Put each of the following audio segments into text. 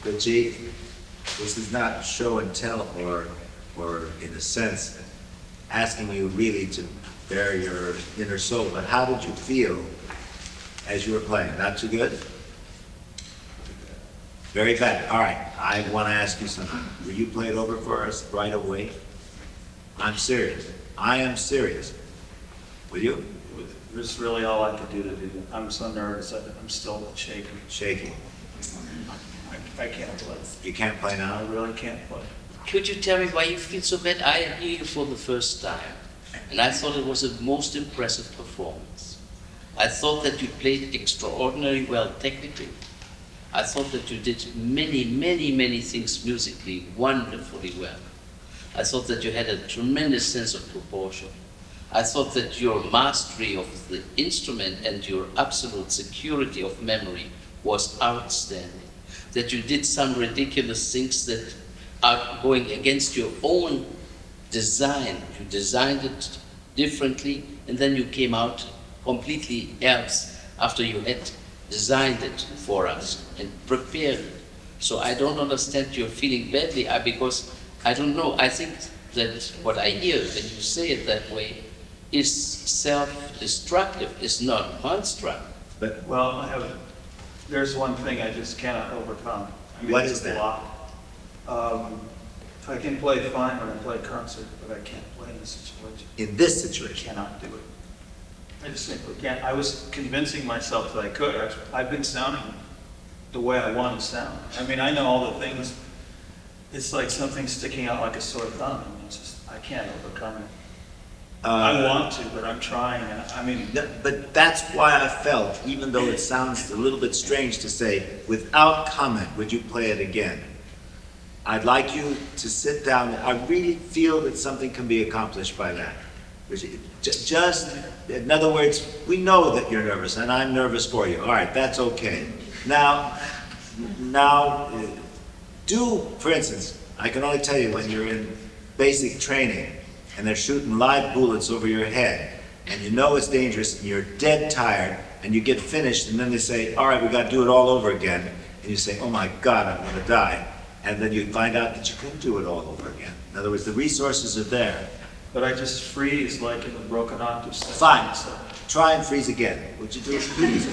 But gee, this is not show and tell or in a sense, asking you really to bare your inner soul, but how did you feel as you were playing? Not too good? Very bad. All right, I want to ask you something. Will you play it over for us right away? I'm serious. I am serious. Will you? This is really all I could do to do that. I'm so nervous. I'm still shaking. Shaking. I can't play. You can't play I now? really can't play. Could you tell me why you feel so bad? I hear you for the first time, and I thought it was a most impressive performance. I thought that you played extraordinarily well technically. I thought that you did many things musically wonderfully well. I thought that you had a tremendous sense of proportion. I thought that your mastery of the instrument and your absolute security of memory was outstanding. That you did some ridiculous things that are going against your own design. You designed it differently, and then you came out completely else after you had designed it for us and prepared it. So I don't understand you're feeling badly because I don't know. I think that what I hear when you say it that way is self-destructive, is not constructive. But Well, there's one thing I just cannot overcome. I mean, What it's is a that? block. I can play fine when I play concert, but I can't play in this situation. in this I situation, cannot do it. I just simply can't. I was convincing myself that I could. I've been sounding the way I want to sound. I mean, I know all the things. It's like something sticking out like a sore thumb. I mean, it's just, I can't overcome it. I want to, but I'm trying. And I mean, but that's why I felt, even though it sounds a little bit strange to say, without comment, would you play it again? I'd like you to sit down. I really feel that something can be accomplished by that. Just, in other words, we know that you're nervous, and I'm nervous for you. All right, that's okay. Now, for instance, I can only tell you when you're in basic training, and they're shooting live bullets over your head, and you know it's dangerous, and you're dead tired, and you get finished, and then they say, all right, we got to do it all over again, and you say, oh my God, I'm going to die. And then you find out that you couldn't do it all over again. In other words, the resources are there. but I just freeze like in a broken octave section. Fine. So, Try and freeze again. Would you do it, please,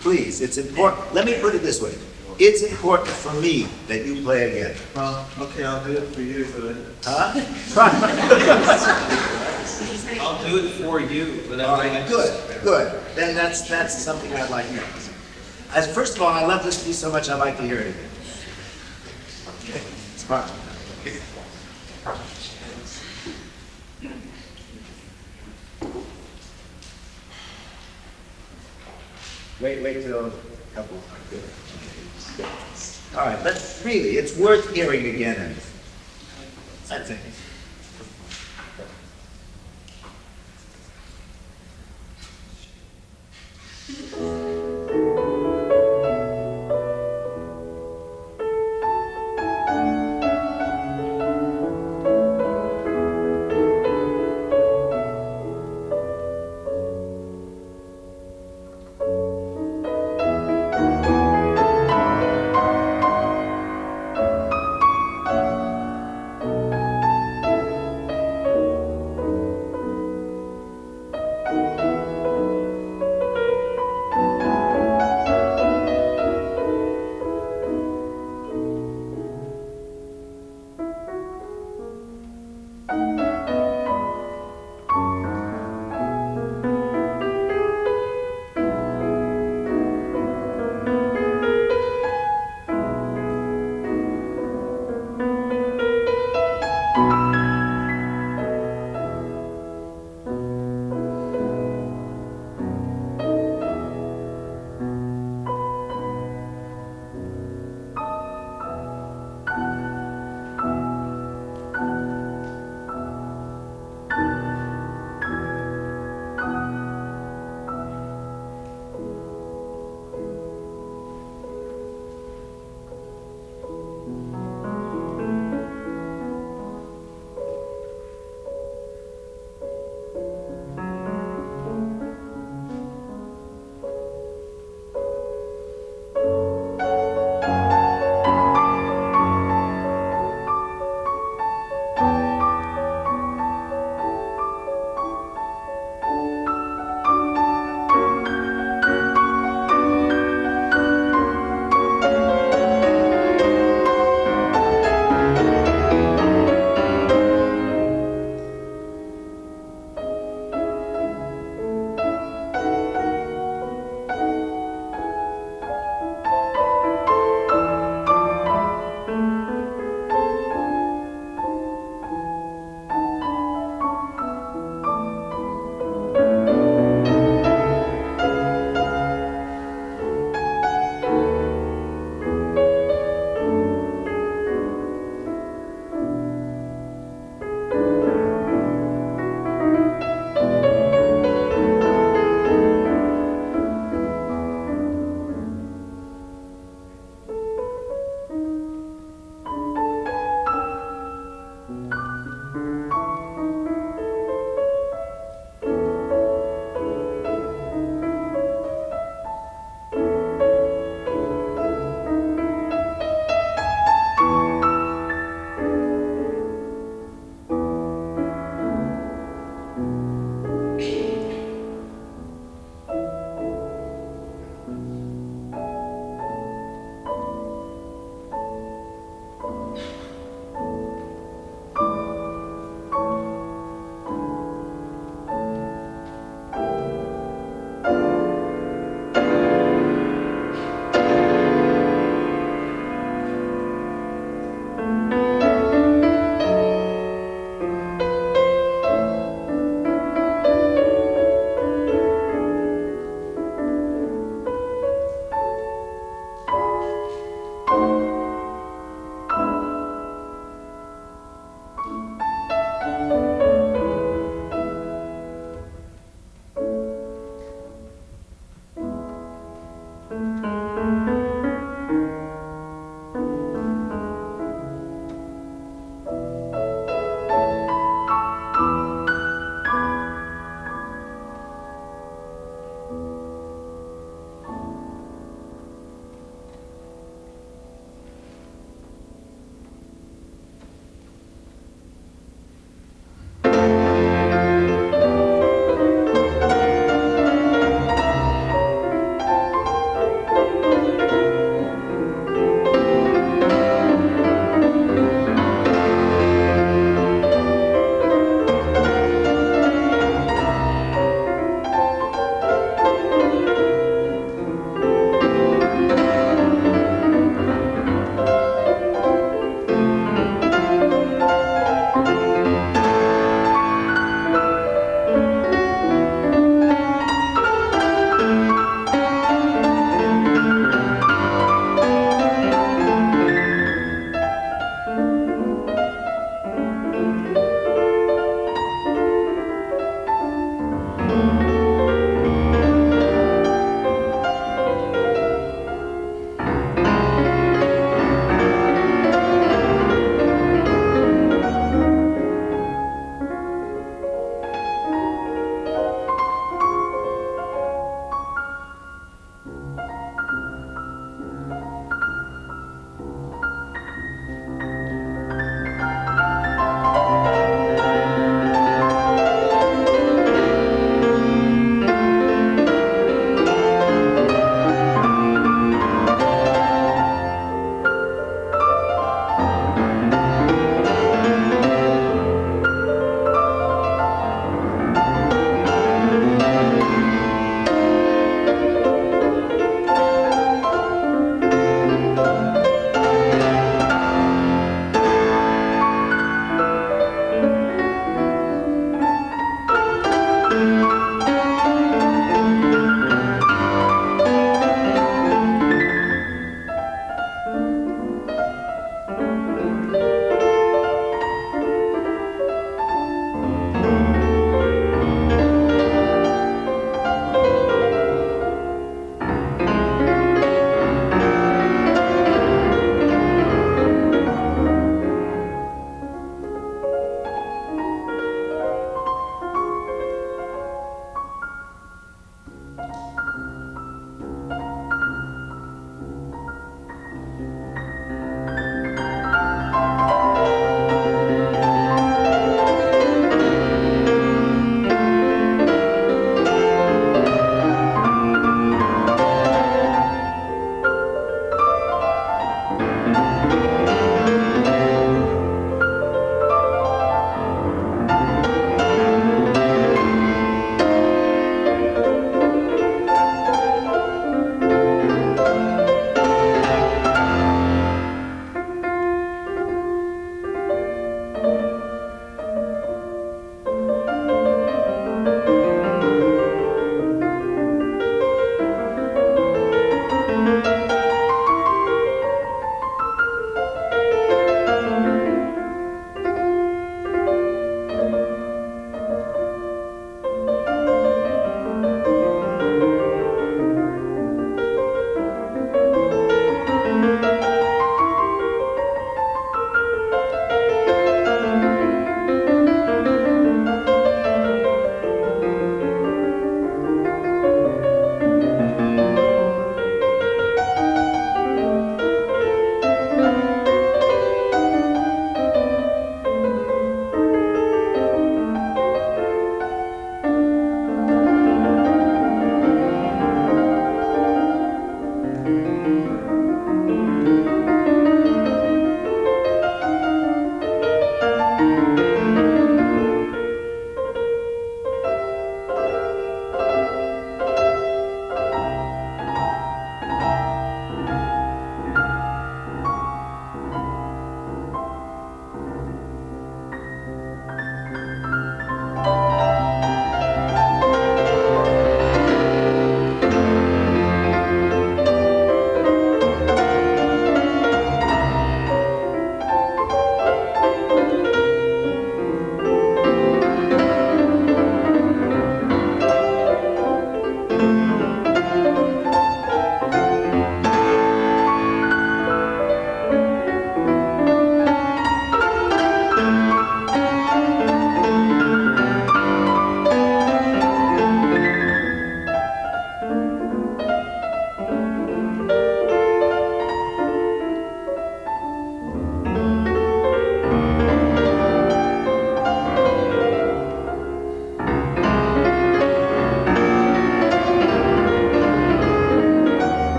please, it's important. Let me put it this way. It's important for me that you play again. well, okay, I'll do it for you, but Huh? Try. I'll do it for you. But All right, good. Then that's something I'd like to know. First of all, I love this piece so much, I'd like to hear it again. Okay, smart. Wait till a couple. Good. All right, but really, it's worth hearing again. I think.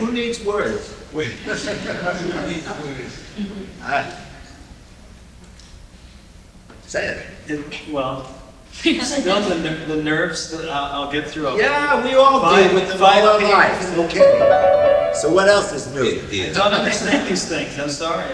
Who needs words? Say it. Well, no, the nerves that I'll get through. Yeah, we all deal with them all our lives. Okay. So what else is new? I don't understand these things. I'm sorry.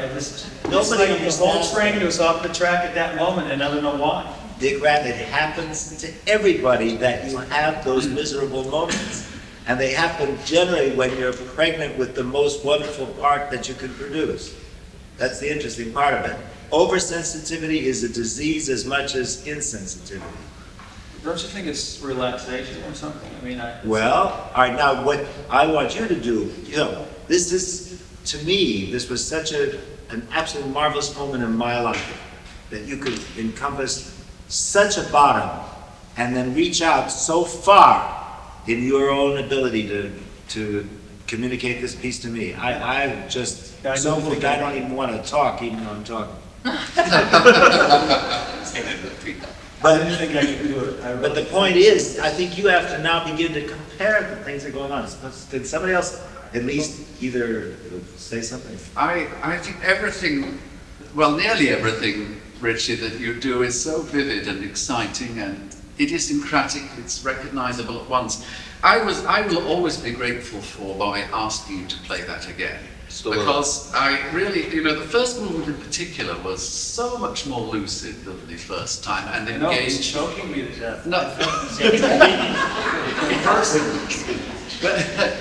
Nobody The whole understands. train was off the track at that moment, and I don't know why. Dickran, it happens to everybody that you have those miserable moments. And they happen generally when you're pregnant with the most wonderful part that you can produce. That's the interesting part of it. Oversensitivity is a disease as much as insensitivity. Don't you think it's relaxation or something? I mean, Well, all right, now what I want you to do, you know, this is, to me, this was such an absolutely marvelous moment in my life that you could encompass such a bottom and then reach out so far in your own ability to communicate this piece to me. I just so think I don't even want to talk even though I'm talking. I didn't think I could do it. But the point is, I think you have to now begin to compare the things that are going on. Did somebody else at least either say something? I think everything, well, nearly everything, Richie, that you do is so vivid and exciting and idiosyncratic, it's recognizable at once. I will always be grateful for by asking you to play that again. Because I really, you know, the first movement in particular was so much more lucid than the first time and No, engaged. it's choking me to death. No. But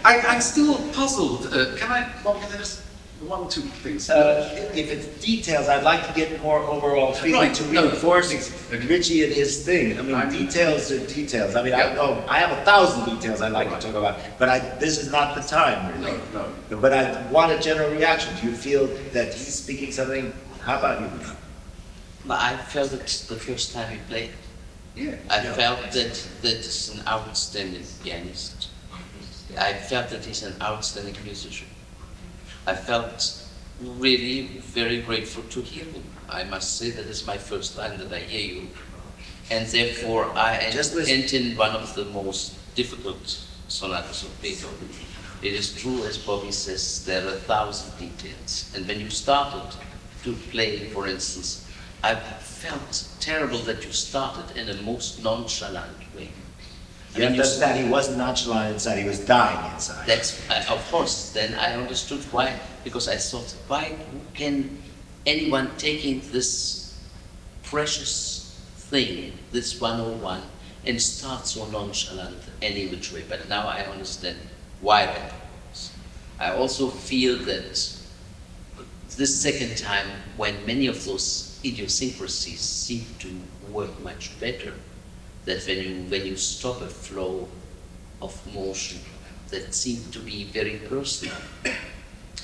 I'm still puzzled. Can I just one, two things? If it's details, I'd like to get more overall feeling Right, to no. reinforce Richie and his thing. I mean, details are details. I mean, I have 1,000 details I'd like to talk about, but this is not the time, really. No. But I want a general reaction. Do you feel that he's speaking something? How about you? I felt it the first time he played. Yeah. I felt that he's an outstanding pianist. I felt that he's an outstanding musician. I felt really very grateful to hear him. I must say that it's my first time that I hear you. And therefore I entered in one of the most difficult sonatas of Beethoven. It is true, as Bobby says, there are 1,000 details. And when you started to play, for instance, I felt terrible that you started in a most nonchalant way. Yeah, that's that he wasn't nonchalant inside, he was dying inside. That's, of course, then I understood why, because I thought, why can anyone taking this precious thing, this 101, and start so nonchalant any which way? But now I understand why that was. I also feel that this second time, when many of those idiosyncrasies seem to work much better, that when you stop a flow of motion that seems to be very personal.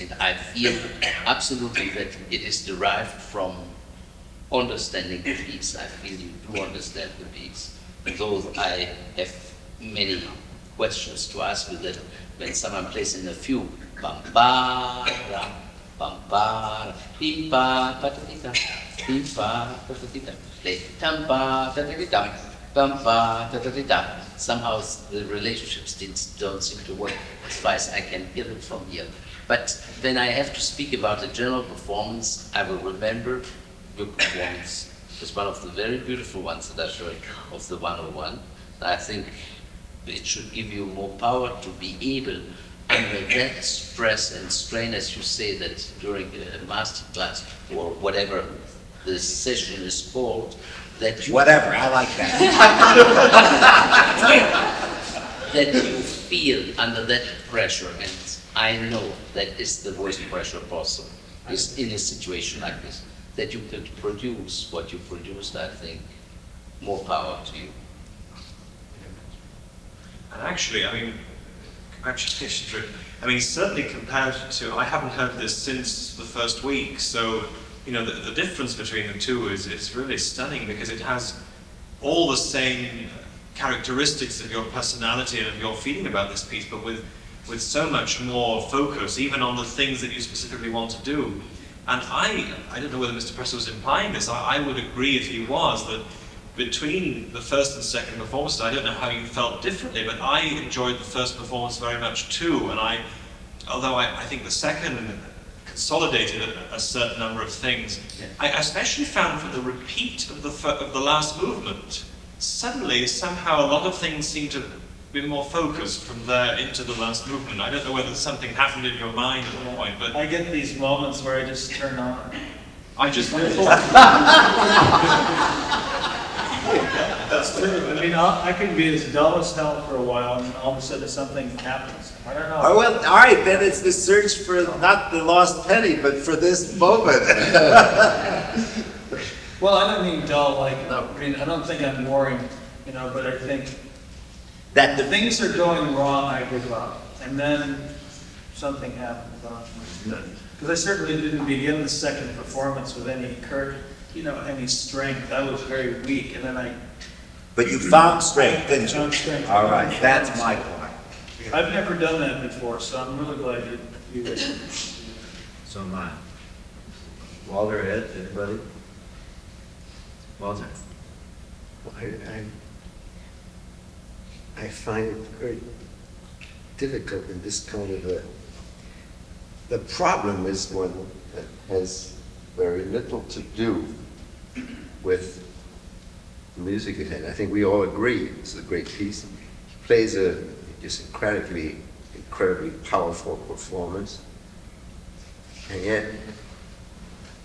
And I feel absolutely that it is derived from understanding the piece. I feel you do understand the piece. Though I have many questions to ask you that when someone plays in a fugue, bam ba ram, bam ba bim ba patatita, bim ba patatita, play tam ba patatita. Somehow the relationships don't seem to work as far as I can hear them from here. But when I have to speak about a general performance, I will remember your performance. It's one of the very beautiful ones that I've heard of the 101. I think it should give you more power to be able, under that stress and strain, as you say, that during a master class or whatever the session is called, that you Whatever, I like that. that you feel under that pressure, and I know that is the worst pressure possible, is in a situation like this, that you could produce what you produced. I think more power to you. And actually, I mean, congratulations, Rick. I mean, certainly compared to, I haven't heard this since the first week, so you know, the difference between the two is really stunning because it has all the same characteristics of your personality and of your feeling about this piece, but with so much more focus, even on the things that you specifically want to do. And I don't know whether Mr. Presser was implying this, I would agree if he was, that between the first and second performances, I don't know how you felt differently, but I enjoyed the first performance very much too, and I although I think the second consolidated a certain number of things. I especially found for the repeat of the last movement, suddenly somehow a lot of things seem to be more focused from there into the last movement. I don't know whether something happened in your mind at the point, but I get these moments where I just turn on. I just That's true. I mean, I can be as dull as hell for a while, and all of a sudden something happens. I don't know. Oh, well, all right, then it's the search for not the lost penny, but for this moment. Well, I don't mean dull, like, I mean, I don't think I'm boring, you know, but I think That the the things are going wrong, I give up. And then something happens. Because I certainly didn't begin the second performance with any any strength. I was very weak, and then But you found strength, didn't you? found strength. All right, that's my point. I've never done that before, so I'm really glad you did. So am I. Walter, Ed, anybody? Walter? I find it very difficult in this kind of a. The problem is one that has very little to do with the music ahead. I think we all agree it's a great piece. He plays a just incredibly powerful performance, and yet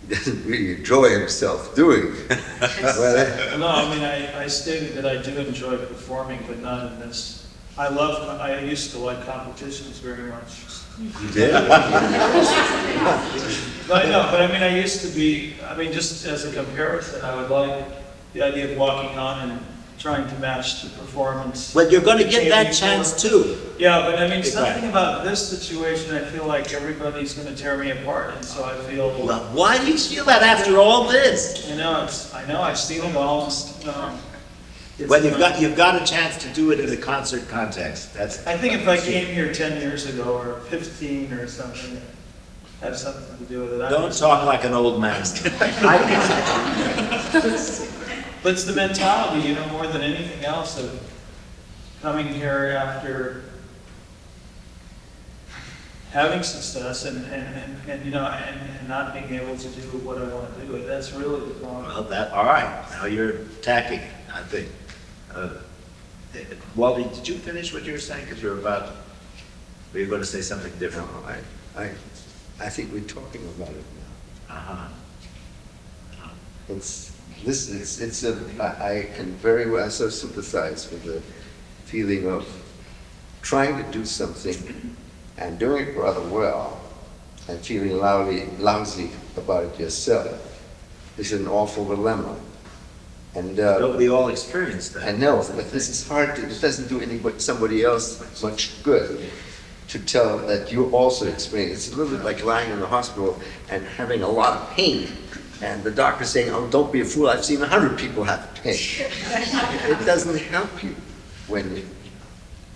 he doesn't really enjoy himself doing it. No, I mean, I stated that I do enjoy performing, but not in this. I used to like competitions very much. You did? But I know, but I mean, I used to be, I mean, just as a comparison, I would like the idea of walking on and trying to match the performance. Well, you're going to get that chance too. Yeah, but I mean, Exactly. something about this situation, I feel like everybody's going to tear me apart, and so I feel. Well, why do you feel that after all this? I know, I've seen it all. Well, you've got a chance to do it in a concert context. That's. I think if I came here 10 years ago, or 15 or something, it had something to do with it. Don't talk like an old man. But it's the mentality, more than anything else, of coming here after having success and not being able to do what I want to do. That's really the problem. Well, all right. Now you're attacking it, I think. Wally, did you finish what you were saying? Because were you going to say something different? No, I think we're talking about it now. Uh-huh. I can very well so sympathize with the feeling of trying to do something and doing it rather well and feeling lousy about it yourself is an awful dilemma. And Don't we all experience that? I know, but this is hard it doesn't do somebody else much good to tell that you also experience. It's a little bit like lying in the hospital and having a lot of pain. And the doctor saying, "Oh, don't be a fool, I've seen 100 people have pain." It doesn't help you when you...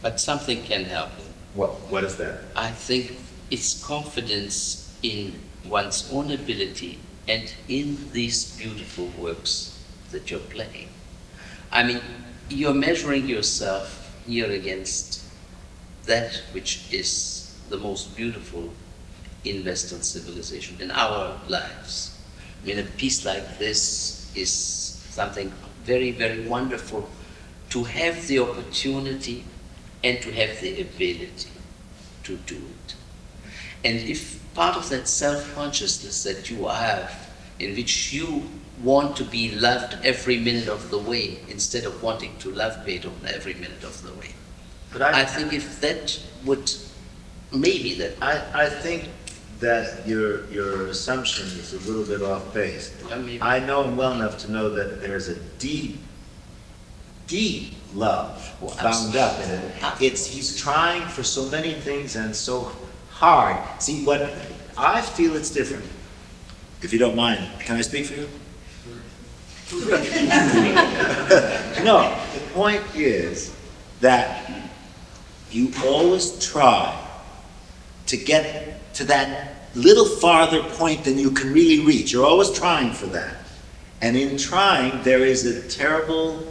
But something can help. Well, what is that? I think it's confidence in one's own ability and in these beautiful works that you're playing. I mean, you're measuring yourself here against that which is the most beautiful in Western civilization, in our lives. I mean, a piece like this is something very, very wonderful to have the opportunity and to have the ability to do it. And if part of that self-consciousness that you have, in which you want to be loved every minute of the way instead of wanting to love Beethoven every minute of the way. But I think if that would, maybe that. I think that your assumption is a little bit off base. Maybe. I know him well enough to know that there's a deep love bound up in it. He's trying for so many things and so hard. See, what I feel it's different. If you don't mind, can I speak for you? No, the point is that you always try to get to that little farther point than you can really reach. You're always trying for that. And in trying, there is a terrible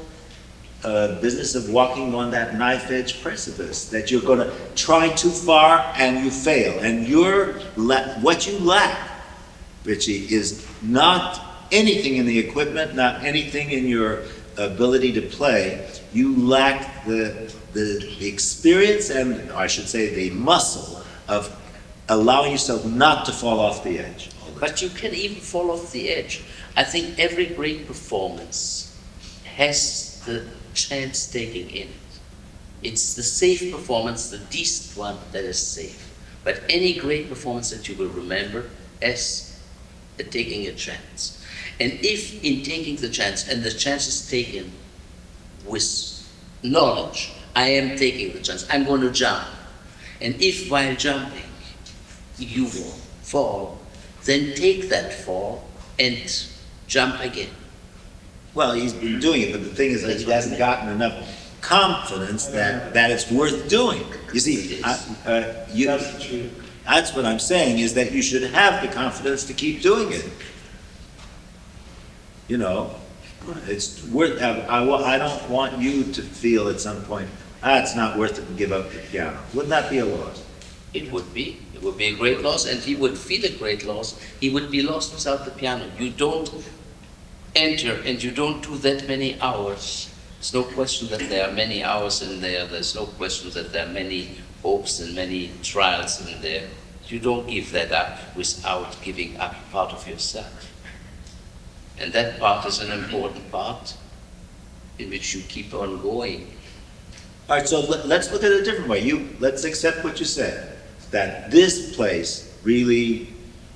business of walking on that knife-edge precipice, that you're going to try too far and you fail. And what you lack, Richie, is not anything in the equipment, not anything in your ability to play. You lack the experience and, I should say, the muscle of allowing yourself not to fall off the edge. But you can even fall off the edge. I think every great performance has the chance taking in it. It's the safe performance, the decent one, that is safe. But any great performance that you will remember as taking a chance. And if in taking the chance, and the chance is taken with knowledge, I am taking the chance, I'm going to jump. And if while jumping you fall, then take that fall and jump again. Well, he's been doing it, but the thing is that he hasn't gotten enough confidence that it's worth doing. You see, that's what I'm saying, is that you should have the confidence to keep doing it. You know, it's worth, I don't want you to feel at some point, it's not worth it to give up the piano. Wouldn't that be a loss? It would be. It would be a great loss, and he would feel a great loss. He would be lost without the piano. You don't enter and you don't do that many hours. There's no question that there are many hours in there. There's no question that there are many hopes and many trials in there. You don't give that up without giving up part of yourself. And that part is an important part in which you keep on going. All right, so let's look at it a different way. Let's accept what you said, that this place really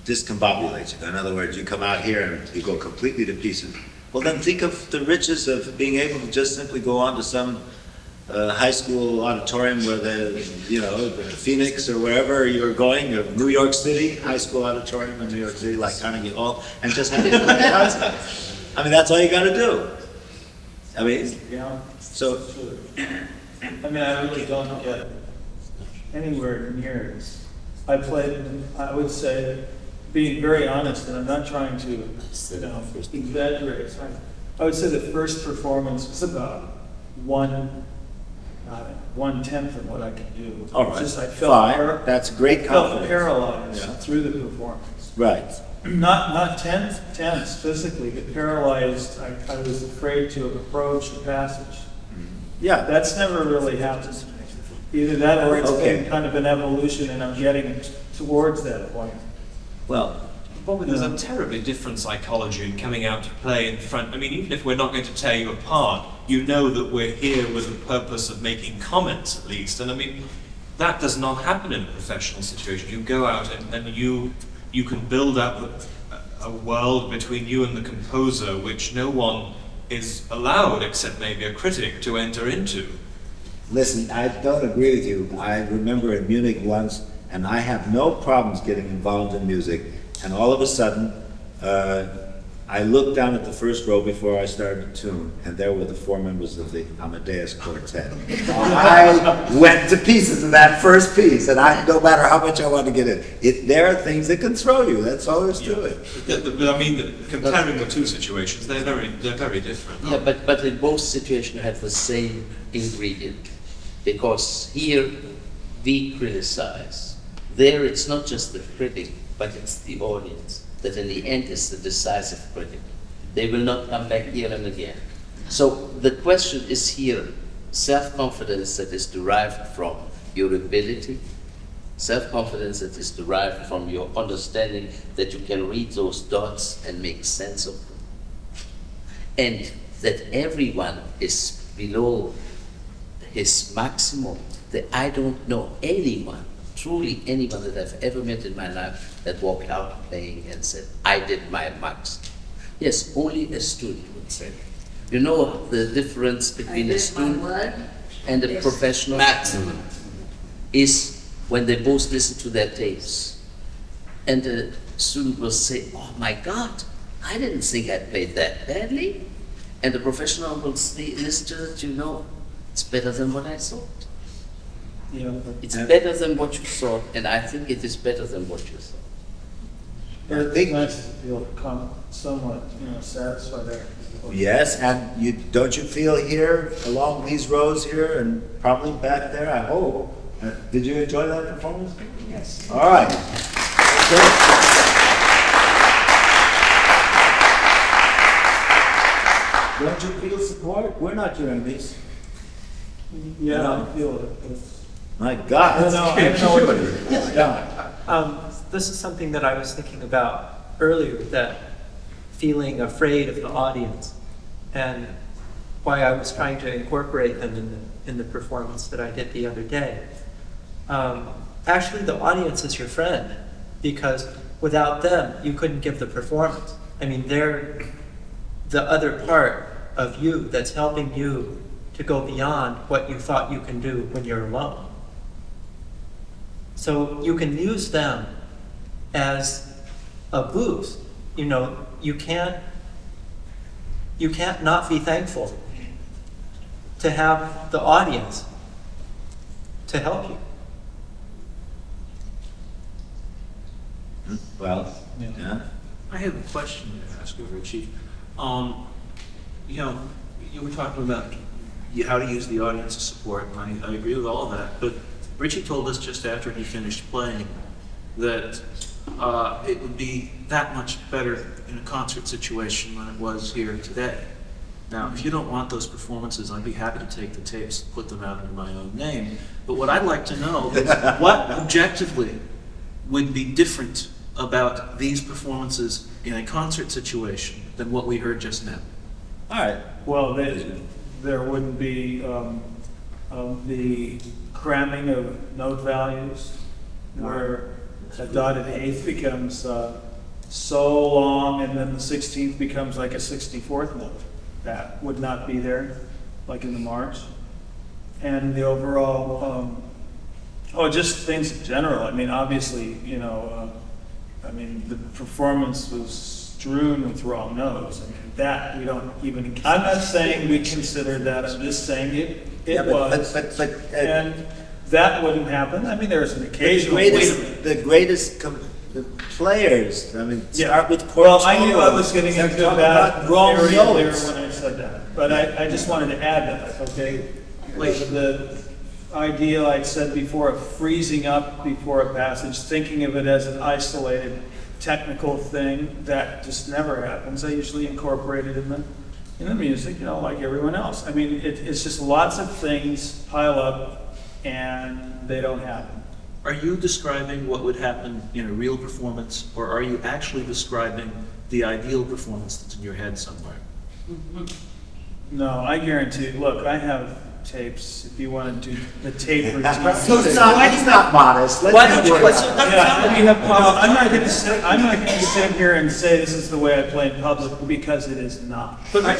discombobulates you. In other words, you come out here and you go completely to pieces. Well, then think of the riches of being able to just simply go on to some high school auditorium where the Phoenix or wherever you're going, or New York City, high school auditorium in New York City, like Carnegie Hall, and just have a concert. I mean, that's all you got to do. I mean, so. I mean, I really don't get anywhere near this. I played, I would say, being very honest, and I'm not trying to exaggerate. I would say the first performance was about 1/10 of what I could do. All right, Just, I felt fine. That's great felt confidence. paralyzed through the performance. Right. Not tense physically, but paralyzed. I was afraid to approach the passage. Yeah. That's never really happened. Either that or it's Okay. been kind of an evolution and I'm getting towards that point. Well, Bobby, there's a terribly different psychology in coming out to play in front. I mean, even if we're not going to tear you apart, you know that we're here with the purpose of making comments at least. And I mean, that does not happen in a professional situation. You go out and you can build up a world between you and the composer which no one is allowed, except maybe a critic, to enter into. listen, I don't agree with you. I remember in Munich once, and I have no problems getting involved in music, and all of a sudden, I looked down at the first row before I started a tune, and there were the 4 members of the Amadeus Quartet. I went to pieces in that first piece, and no matter how much I want to get in, there are things that can throw you. That's all there is to it. But I mean, comparing the two situations, they're very different. Yeah, but in both situations you have the same ingredient, because here we criticize. There it's not just the critic, but it's the audience that in the end is the decisive critic. They will not come back here and again. So the question is here, self-confidence that is derived from your ability, self-confidence that is derived from your understanding that you can read those dots and make sense of them, and that everyone is below his maximum, that I don't know anyone, truly anyone that I've ever met in my life that walked out playing and said, I did my max. Yes, only a student would say. You know the difference between a student and a professional? Maximum is when they both listen to their tapes. And the student will say, oh my God, I didn't think I played that badly. And the professional will say, listen to it, you know, it's better than what I thought. Yeah. It's better than what you thought, and I think it is better than what you thought. It's nice to feel somewhat, satisfied there. Yes, and don't you feel here along these rows here and probably back there, I hope. Did you enjoy that performance? Yes. All right. Don't you feel support? We're not your enemies. Yeah, I feel it. My God. I don't know what it is. Yeah. This is something that I was thinking about earlier, that feeling afraid of the audience, and why I was trying to incorporate them in the performance that I did the other day. Actually, the audience is your friend, because without them, you couldn't give the performance. I mean, they're the other part of you that's helping you to go beyond what you thought you can do when you're alone. So you can use them as a boost. You know, you can't not be thankful to have the audience to help you. Well, yeah. I have a question to ask you, Richie. You know, you were talking about how to use the audience as support, and I agree with all of that, but Richie told us just after he finished playing that it would be that much better in a concert situation than it was here today. Now, if you don't want those performances, I'd be happy to take the tapes and put them out under my own name, but what I'd like to know is what objectively would be different about these performances in a concert situation than what we heard just now. All right. Well, there wouldn't be the cramming of note values, where a dotted eighth becomes so long, and then the 16th becomes like a 64th note. That would not be there, like in the march. And the overall, just things in general. I mean, obviously, you know, I mean, the performance was strewn with wrong notes. I mean, that we don't even. I'm not saying we consider that. I'm just saying it was. But And that wouldn't happen. I mean, there's an occasional. the greatest the players. I mean, start with chords. Well, I knew I was getting into that wrong area there notes. when I said that, but I just wanted to add that. Okay, the idea I said before of freezing up before a passage, thinking of it as an isolated technical thing, that just never happens. I usually incorporate it in the music, you know, like everyone else. I mean, it's just lots of things pile up and they don't happen. Are you describing what would happen in a real performance, or are you actually describing the ideal performance that's in your head somewhere? No, I guarantee. Look, I have tapes. If you want to do the tape routine. He's not modest. Why don't you? I'm not going to sit here and say this is the way I play in public, because it is not. But I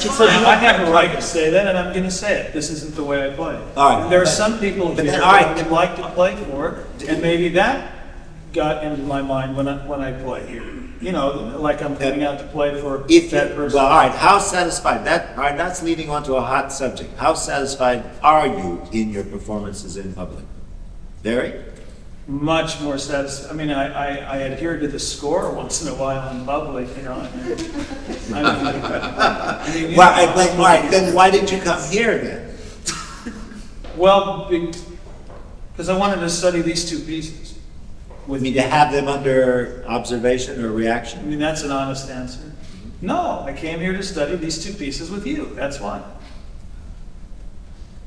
have a right to say that, and I'm going to say it. This isn't the way I play. All right. There are some people here that I would like to play for, and maybe that got into my mind when I play here. You know, like I'm coming out to play for that person. Well, all right. How satisfied? All right. That's leading on to a hot subject. How satisfied are you in your performances in public? Very. Much more satisfied. I mean, I adhere to the score once in a while in public. You know. All right. Then why did you come here then? Well, because I wanted to study these two pieces. I mean, to have them under observation or I reaction? mean, that's an honest answer. No, I came here to study these two pieces with you. That's why.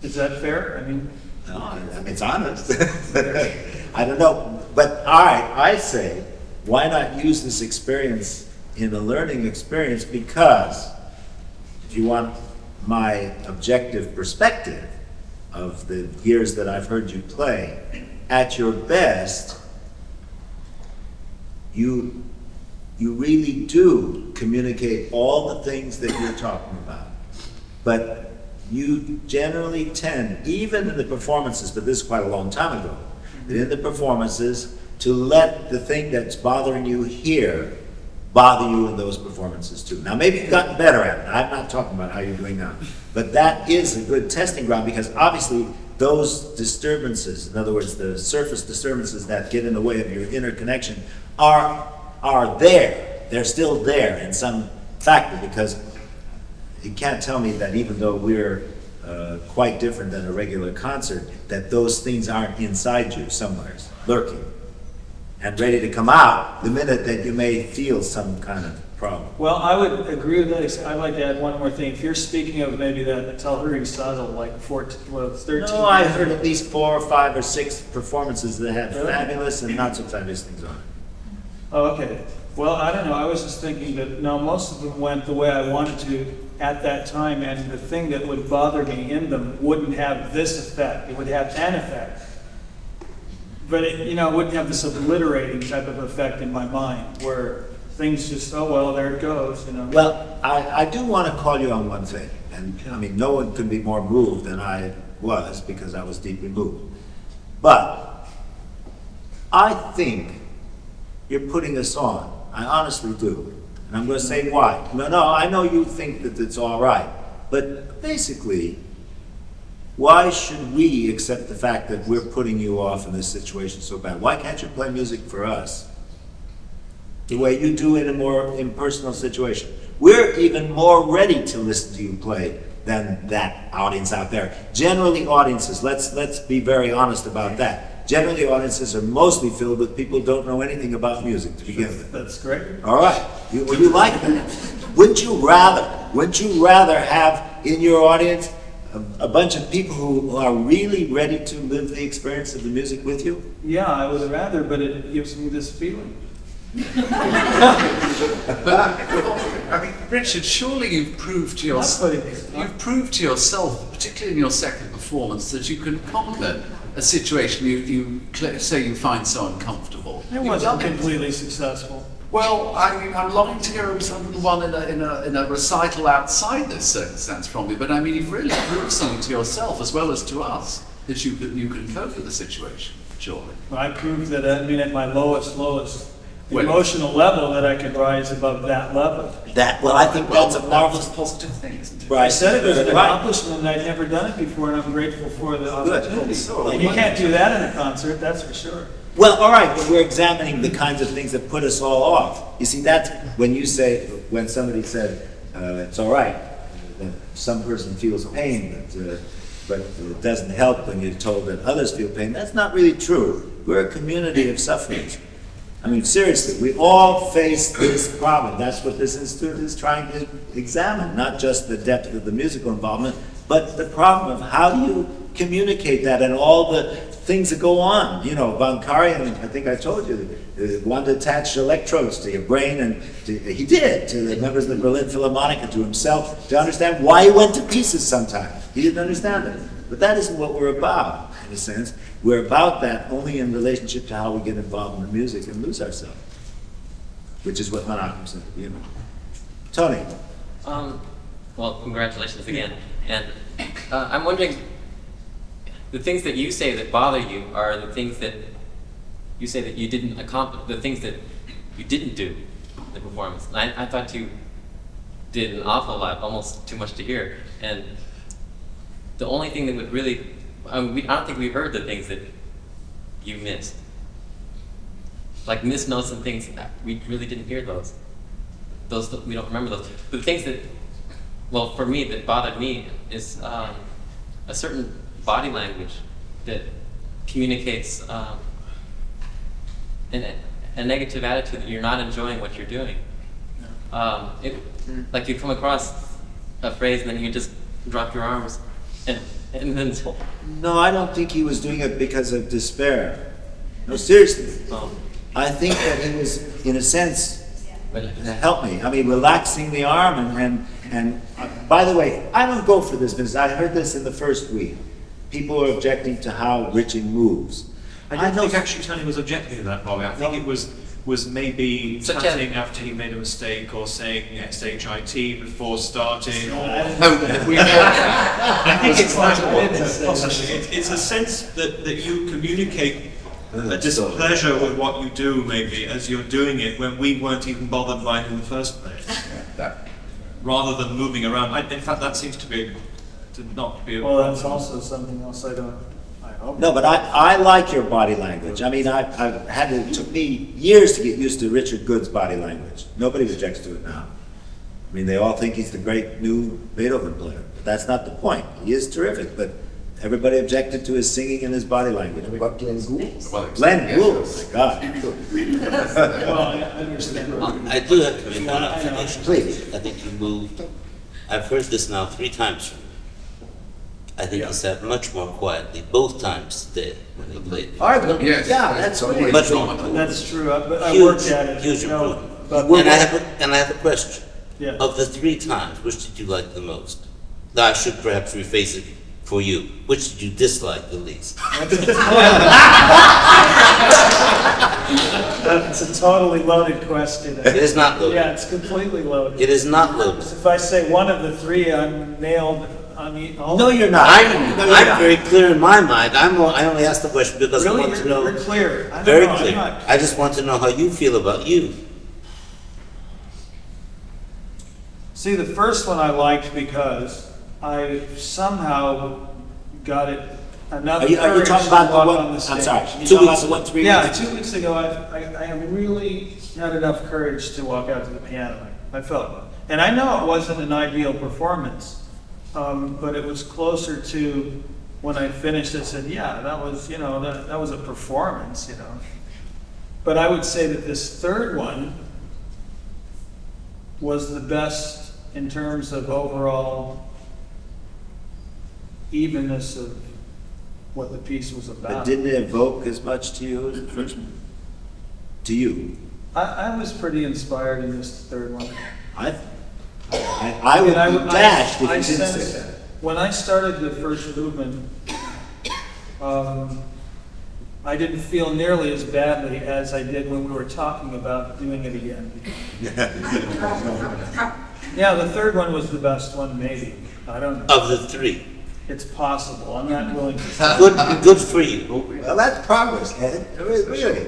Is that fair? I mean, No, it's honest. I don't know. But all right, I say, why not use this experience in a learning experience? Because if you want my objective perspective of the years that I've heard you play, at your best, you really do communicate all the things that you're talking about. But you generally tend, even in the performances, but this is quite a long time ago, but in the performances, to let the thing that's bothering you here bother you in those performances too. Now maybe you've gotten better at it. I'm not talking about how you're doing now. But that is a good testing ground, because obviously those disturbances, in other words, the surface disturbances that get in the way of your inner connection, are there. They're still there in some factor, because you can't tell me that even though we're quite different than a regular concert, that those things aren't inside you somewhere, lurking, and ready to come out the minute that you may feel some kind of problem. Well, I would agree with that. I'd like to add one more thing. If you're speaking of maybe that Talhuri Saddle, like 13. No, I heard at least 4 or 5 or 6 performances that had Really? fabulous and not so fabulous things on it. Oh, okay. Well, I don't know. I was just thinking that, no, most of them went the way I wanted to at that time, and the thing that would bother me in them wouldn't have this effect. It would have an effect. But it, you know, it wouldn't have this obliterating type of effect in my mind, where things just, oh, well, there it goes, you know. Well, I do want to call you on one thing, and I mean, no one could be more moved than I was, because I was deeply moved. But I think you're putting us on. I honestly do. And I'm going to say why. No, I know you think that it's all right. But basically, why should we accept the fact that we're putting you off in this situation so bad? Why can't you play music for us the way you do in a more impersonal situation? We're even more ready to listen to you play than that audience out there. Generally, audiences, let's be very honest about that. Generally, audiences are mostly filled with people who don't know anything about music to begin with. That's great. All right. Would you like that? Wouldn't you rather have in your audience a bunch of people who are really ready to live the experience of the music with you? Yeah, I would rather, but it gives me this feeling. But, I mean, Richard, surely you've proved to yourself, particularly in your second performance, that you can conquer a situation you say you find so uncomfortable. It wasn't completely successful. Well, I mean, I'm longing to hear one in a recital outside this circumstance from you, but I mean, you've really proved something to yourself as well as to us that you can cope with the situation, surely. I proved that, I mean, at my lowest emotional level, that I could rise above that level. I think that's a marvelous positive thing, isn't it? Right. I said it was an Right. accomplishment, and I'd never done it before, and I'm grateful for the opportunity. Good. And you can't do that in a concert, that's for sure. Well, all right, but we're examining the kinds of things that put us all off. You see, that's when somebody said, it's all right, some person feels pain, but it doesn't help when you're told that others feel pain. That's not really true. We're a community of sufferers. I mean, seriously, we all face this problem. That's what this institute is trying to examine, not just the depth of the musical involvement, but the problem of how do you communicate that and all the things that go on. You know, Von Karajan, I think I told you, wanted to attach electrodes to your brain, and he did, to the members of the Berlin Philharmonic and to himself, to understand why he went to pieces sometimes. He didn't understand it. But that isn't what we're about, in a sense. We're about that only in relationship to how we get involved in the music and lose ourselves, which is what Monaco said, you know. Tony. Well, congratulations again. And I'm wondering, the things that you say that bother you are the things that you say that you didn't accomplish, the things that you didn't do in the performance. And I thought you did an awful lot, almost too much to hear. And the only thing that would really, I don't think we heard the things that you missed. Like missed notes and things, we really didn't hear those. We don't remember those. But the things that, well, for me, that bothered me is a certain body language that communicates a negative attitude that you're not enjoying what you're doing. Like you come across a phrase and then you just drop your arms and then... No, I don't think he was doing it because of despair. No, seriously. I think that he was, in a sense, help me. I mean, relaxing the arm and by the way, I don't go for this business. I heard this in the first week. People are objecting to how Richie moves. I don't think actually Tony was objecting to that, Bobby. I think it was maybe chatting after he made a mistake or saying SHIT before starting. I think it's a sense that you communicate a displeasure with what you do, maybe, as you're doing it, when we weren't even bothered by it in the first place. Rather than moving around. In fact, that seems to not be a Well, that's also something else I hope. No, but I like your body language. I mean, it took me years to get used to Richard Good's body language. Nobody objects to it now. I mean, they all think he's the great new Beethoven player, but that's not the point. He is terrific, but everybody objected to his singing and his body language. What Glenn Gould? Well, Glenn yes. Gould, my God. Well, I understand. I do have to make one I know. observation. Please. I think you moved, I've heard this now 3 times from you. I think he sat much more quietly both times today when he played. Yes. Yeah, that's Totally great. Much wrong. more. That's true, but I Huge, worked at it, huge you know. improvement. But And I have a question. Yeah. Of the 3 times, which did you like the most? Now, I should perhaps rephrase it for you. Which did you dislike the least? It's a totally loaded question. It is not loaded. Yeah, it's completely loaded. It is not loaded. If I say one of the 3, I'm nailed on all. No, you're not. I'm very clear in my mind. I only asked the question because I Really, want to know. you're clear. I don't Very know, I'm clear. not- I just want to know how you feel about you. See, the first one I liked because I somehow got it enough Are you courage talking to about the walk one, on the I'm stage. sorry, You 2 talking weeks, about what, 3 Yeah, weeks? 2 weeks ago, I really had enough courage to walk out to the piano. I felt, and I know it wasn't an ideal performance, but it was closer to when I finished. I said, "Yeah, that was, you know, that was a performance, you know." But I would say that this third one was the best in terms of overall evenness of what the piece was But about. didn't it evoke as much to you as the first one? To you? I was pretty inspired in this third one. I would And be dashed if I you didn't sensed say that. when I started the first movement, I didn't feel nearly as badly as I did when we were talking about doing it again. Yeah, the third one was the best one, maybe. I don't know. Of the 3. It's possible. I'm not willing to say. Good for you. Well, that's progress, Ed. Really.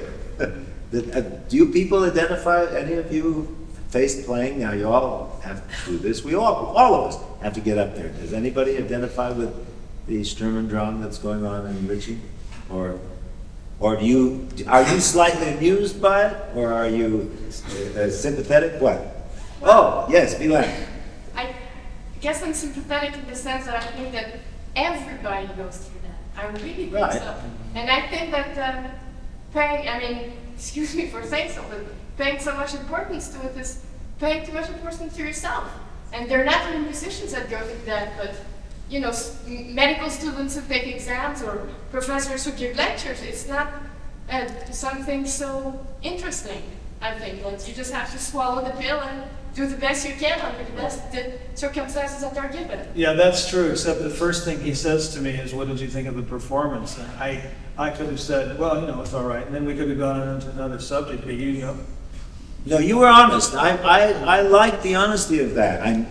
Do you people identify, any of you faced playing? Now, you all have to do this. All of us have to get up there. Does anybody identify with the Sturm drum that's going on in Ritchie? Or are you slightly amused by it? Or are you sympathetic? What? Oh, yes, Milan. I guess I'm sympathetic in the sense that I think that everybody goes through that. I really think Right. so. And I think that paying, I mean, excuse me for saying so, but paying so much importance to it is paying too much importance to yourself. And there are not only musicians that go through that, but you know, medical students who take exams or professors who give lectures. It's not something so interesting, I think. That you just have to swallow the pill and do the best you can under the circumstances that are given. Yeah, that's true, except the first thing he says to me is, "What did you think of the performance?" And I could have said, "Well, you know, it's all right." And then we could have gone on to another subject, but you know. No, you were honest. I like the honesty of that. And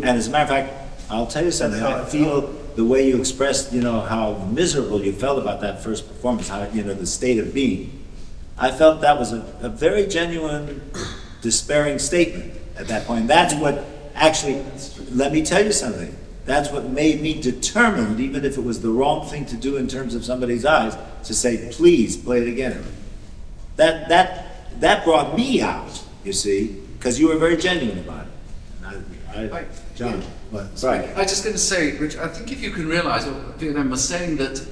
as a matter of fact, I'll tell you something. That's how I I feel the way you expressed, how miserable you felt about that first performance, how, the state of being. I felt that was a very genuine, despairing statement at that point. That's what actually, let me tell you something. That's what made me determined, even if it was the wrong thing to do in terms of somebody's eyes, to say, please play it again. That brought me out, you see, because you were very genuine about it. John, what? Sorry. I was just going to say, Rich, I think if you can realize what Vietnam was saying, that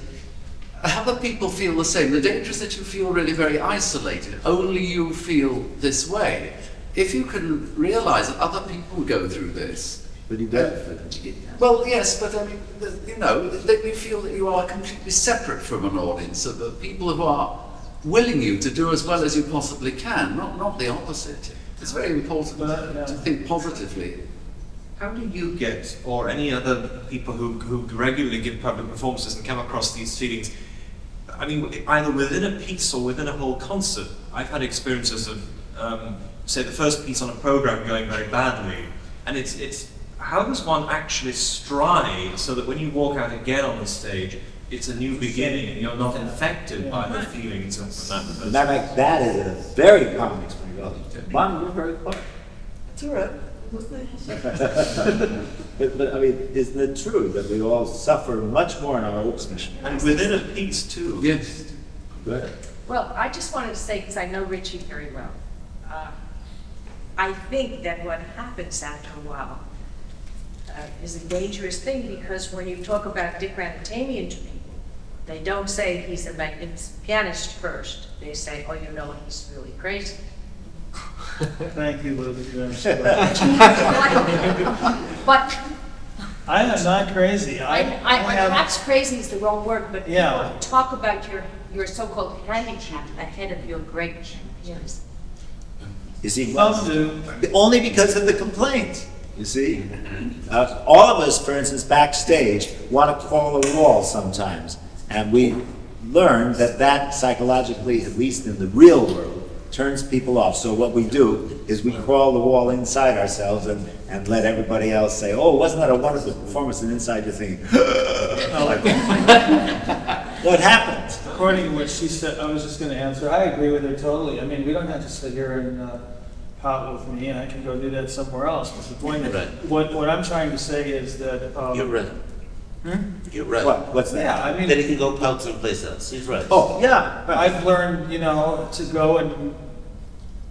other people feel the same. The danger is that you feel really very isolated. Only you feel this way. If you can realize that other people go through this. But you don't. Well, yes, but I mean, that you feel that you are completely separate from an audience, so that people who are willing you to do as well as you possibly can, not the opposite. It's very important to think positively. How do you get, or any other people who regularly give public performances and come across these feelings, I mean, either within a piece or within a whole concert? I've had experiences of, say, the first piece on a program going very badly, and it's how does one actually strive so that when you walk out again on the stage, it's a new beginning and you're not infected by the feelings of that person? That is a very common experience. Mom, you're very quiet. It's all right. But I mean, isn't it true that we all suffer much more in our open? And within a piece too. Yes. Go ahead. Well, I just wanted to say, because I know Ritchie very well, I think that what happens after a while is a dangerous thing, because when you talk about Dickran Atamian to people, they don't say he's a magnificent pianist first. They say, oh, you know, he's really crazy. Thank you, Lou. But I am not crazy. perhaps crazy is the wrong word, but Yeah. people talk about your so-called handicap ahead of your great pianist. You see, Some do. only because of the complaints. You see, all of us, for instance, backstage, want to call a wall sometimes, and we learn that that psychologically, at least in the real world, turns people off. So what we do is we crawl the wall inside ourselves and let everybody else say, "Oh, wasn't that a wonderful performance?" And inside you're thinking, "What happened?" According to what she said, I was just going to answer. I agree with her totally. I mean, we don't have to sit here and pout with me, and I can go do that somewhere else. But the point is, Right. what I'm trying to say is that You're right. You're right. What's that? yeah, I mean, That he can go pout someplace else. He's right. Oh, yeah. I've learned, you know, to go and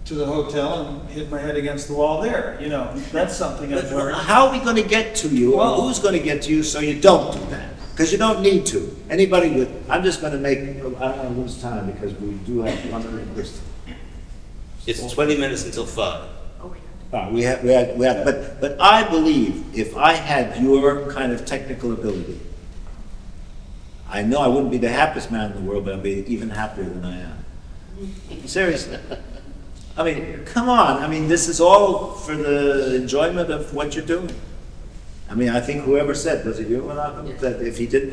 to the hotel and hit my head against the wall there. You know, that's something I've learned. How are we going to get to you, or Well- who's going to get to you so you don't do that? Because you don't need to. Anybody would, I'm just going to make, I don't want to lose time because we do have one other person. It's 20 minutes until 5. We have, but I believe if I had your kind of technical ability, I know I wouldn't be the happiest man in the world, but I'd be even happier than I am. Seriously. I mean, come on. I mean, this is all for the enjoyment of what you're doing. I mean, I think whoever said, was it you, Malcolm, that if you didn't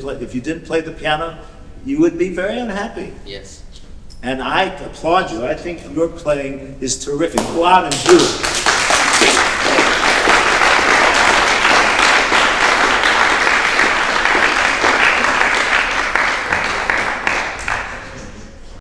play the piano, you would be very unhappy. Yes. And I applaud you. I think your playing is terrific. Go out and do it.